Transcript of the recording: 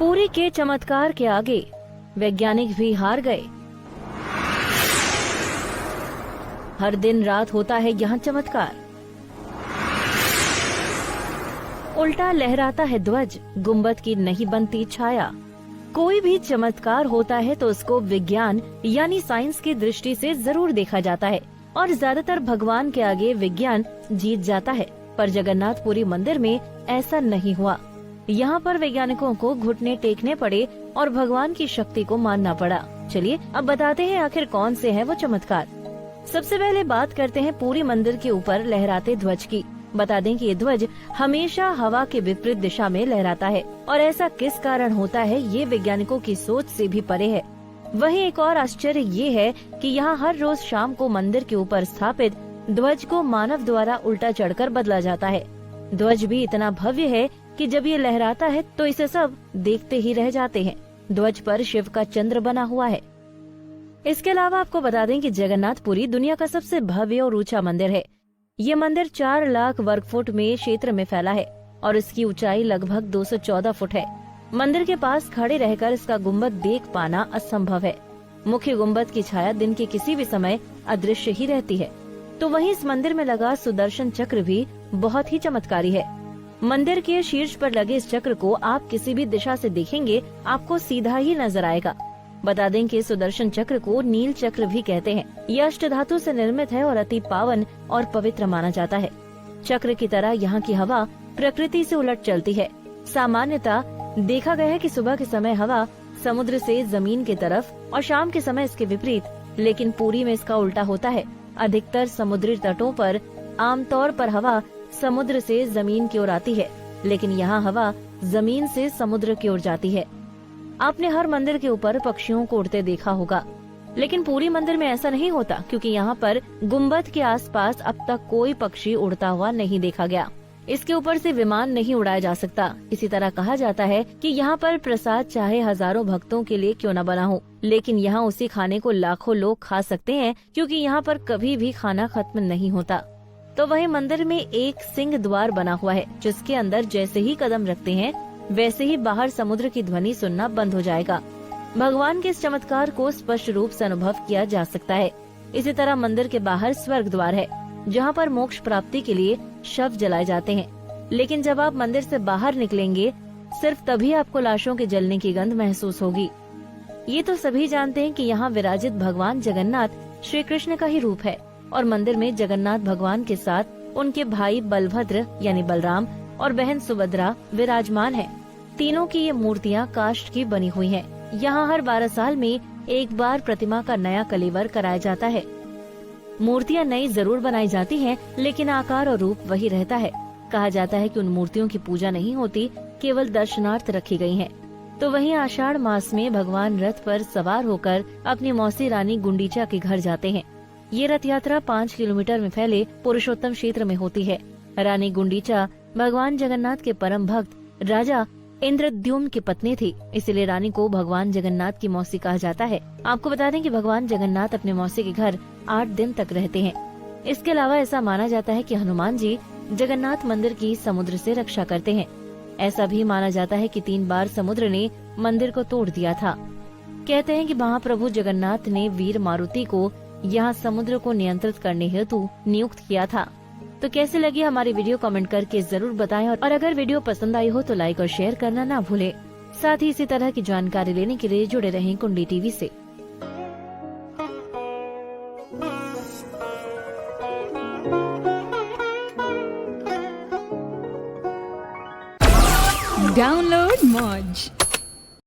पुरी के चमत्कार के आगे वैज्ञानिक भी हार गए। हर दिन रात होता है यहाँ चमत्कार। उल्टा लहराता है ध्वज, गुंबद की नहीं बनती छाया। कोई भी चमत्कार होता है तो उसको विज्ञान यानी साइंस की दृष्टि से जरूर देखा जाता है और ज्यादातर भगवान के आगे विज्ञान जीत जाता है। पर जगन्नाथपुरी मंदिर में ऐसा नहीं हुआ। यहाँ पर वैज्ञानिकों को घुटने टेकने पड़े और भगवान की शक्ति को मानना पड़ा। चलिए अब बताते हैं आखिर कौन से हैं वो चमत्कार। सबसे पहले बात करते हैं पुरी मंदिर के ऊपर लहराते ध्वज की। बता दें कि ये ध्वज हमेशा हवा के विपरीत दिशा में लहराता है और ऐसा किस कारण होता है ये वैज्ञानिकों की सोच से भी परे है। वहीं एक और आश्चर्य ये है कि यहाँ हर रोज शाम को मंदिर के ऊपर स्थापित ध्वज को मानव द्वारा उल्टा चढ़कर बदला जाता है। ध्वज भी इतना भव्य है कि जब ये लहराता है तो इसे सब देखते ही रह जाते हैं। ध्वज पर शिव का चंद्र बना हुआ है। इसके अलावा आपको बता दें कि जगन्नाथपुरी दुनिया का सबसे भव्य और ऊंचा मंदिर है। ये मंदिर 4 लाख वर्ग फुट में क्षेत्र में फैला है और इसकी ऊंचाई लगभग 214 फुट है। मंदिर के पास खड़े रहकर इसका गुंबद देख पाना असंभव है। मुख्य गुंबद की छाया दिन के किसी भी समय अदृश्य ही रहती है। तो वहीं इस मंदिर में लगा सुदर्शन चक्र भी बहुत ही चमत्कारी है। मंदिर के शीर्ष पर लगे इस चक्र को आप किसी भी दिशा से देखेंगे आपको सीधा ही नजर आएगा। बता दें कि सुदर्शन चक्र को नील चक्र भी कहते हैं। यह अष्टधातु से निर्मित है और अति पावन और पवित्र माना जाता है। चक्र की तरह यहाँ की हवा प्रकृति से उलट चलती है। सामान्यतः देखा गया है कि सुबह के समय हवा समुद्र से जमीन की तरफ और शाम के समय इसके विपरीत, लेकिन पुरी में इसका उल्टा होता है। अधिकतर समुद्री तटों पर आमतौर पर हवा समुद्र से जमीन की ओर आती है, लेकिन यहाँ हवा जमीन से समुद्र की ओर जाती है। आपने हर मंदिर के ऊपर पक्षियों को उड़ते देखा होगा, लेकिन पुरी मंदिर में ऐसा नहीं होता क्योंकि यहाँ पर गुंबद के आसपास अब तक कोई पक्षी उड़ता हुआ नहीं देखा गया। इसके ऊपर से विमान नहीं उड़ाया जा सकता। इसी तरह कहा जाता है कि यहाँ पर प्रसाद चाहे हजारों भक्तों के लिए क्यों न बना हो, लेकिन यहाँ उसी खाने को लाखों लोग खा सकते हैं क्योंकि यहाँ पर कभी भी खाना खत्म नहीं होता। तो वही मंदिर में एक सिंह द्वार बना हुआ है, जिसके अंदर जैसे ही कदम रखते हैं वैसे ही बाहर समुद्र की ध्वनि सुनना बंद हो जाएगा। भगवान के इस चमत्कार को स्पष्ट रूप से अनुभव किया जा सकता है। इसी तरह मंदिर के बाहर स्वर्ग द्वार है, जहाँ पर मोक्ष प्राप्ति के लिए शव जलाए जाते हैं। लेकिन जब आप मंदिर से बाहर निकलेंगे सिर्फ तभी आपको लाशों के जलने की गंध महसूस होगी। ये तो सभी जानते हैं कि यहाँ विराजित भगवान जगन्नाथ श्री कृष्ण का ही रूप है और मंदिर में जगन्नाथ भगवान के साथ उनके भाई बलभद्र यानी बलराम और बहन सुभद्रा विराजमान हैं। तीनों की ये मूर्तियाँ काष्ठ की बनी हुई हैं। यहाँ हर 12 साल में एक बार प्रतिमा का नया कलेवर कराया जाता है। मूर्तियाँ नई जरूर बनाई जाती हैं, लेकिन आकार और रूप वही रहता है। कहा जाता है कि उन मूर्तियों की पूजा नहीं होती, केवल दर्शनार्थ रखी गई हैं। तो वहीं आषाढ़ मास में भगवान रथ पर सवार होकर अपनी मौसी रानी गुंडीचा के घर जाते हैं। ये रथ यात्रा 5 किलोमीटर में फैले पुरुषोत्तम क्षेत्र में होती है। रानी गुंडीचा भगवान जगन्नाथ के परम भक्त राजा इंद्रद्युम्न की पत्नी थी, इसलिए रानी को भगवान जगन्नाथ की मौसी कहा जाता है। आपको बता दें कि भगवान जगन्नाथ अपने मौसी के घर 8 दिन तक रहते हैं। इसके अलावा ऐसा माना जाता है कि हनुमान जी जगन्नाथ मंदिर की समुद्र से रक्षा करते हैं। ऐसा भी माना जाता है कि 3 बार समुद्र ने मंदिर को तोड़ दिया था। कहते हैं कि महाप्रभु जगन्नाथ ने वीर मारुति को यहाँ समुद्र को नियंत्रित करने हेतु नियुक्त किया था। तो कैसे लगी हमारी वीडियो कमेंट करके जरूर बताएं और अगर वीडियो पसंद आई हो तो लाइक और शेयर करना ना भूलें। साथ ही इसी तरह की जानकारी लेने के लिए जुड़े रहें कुंडी टीवी से। Download Moj.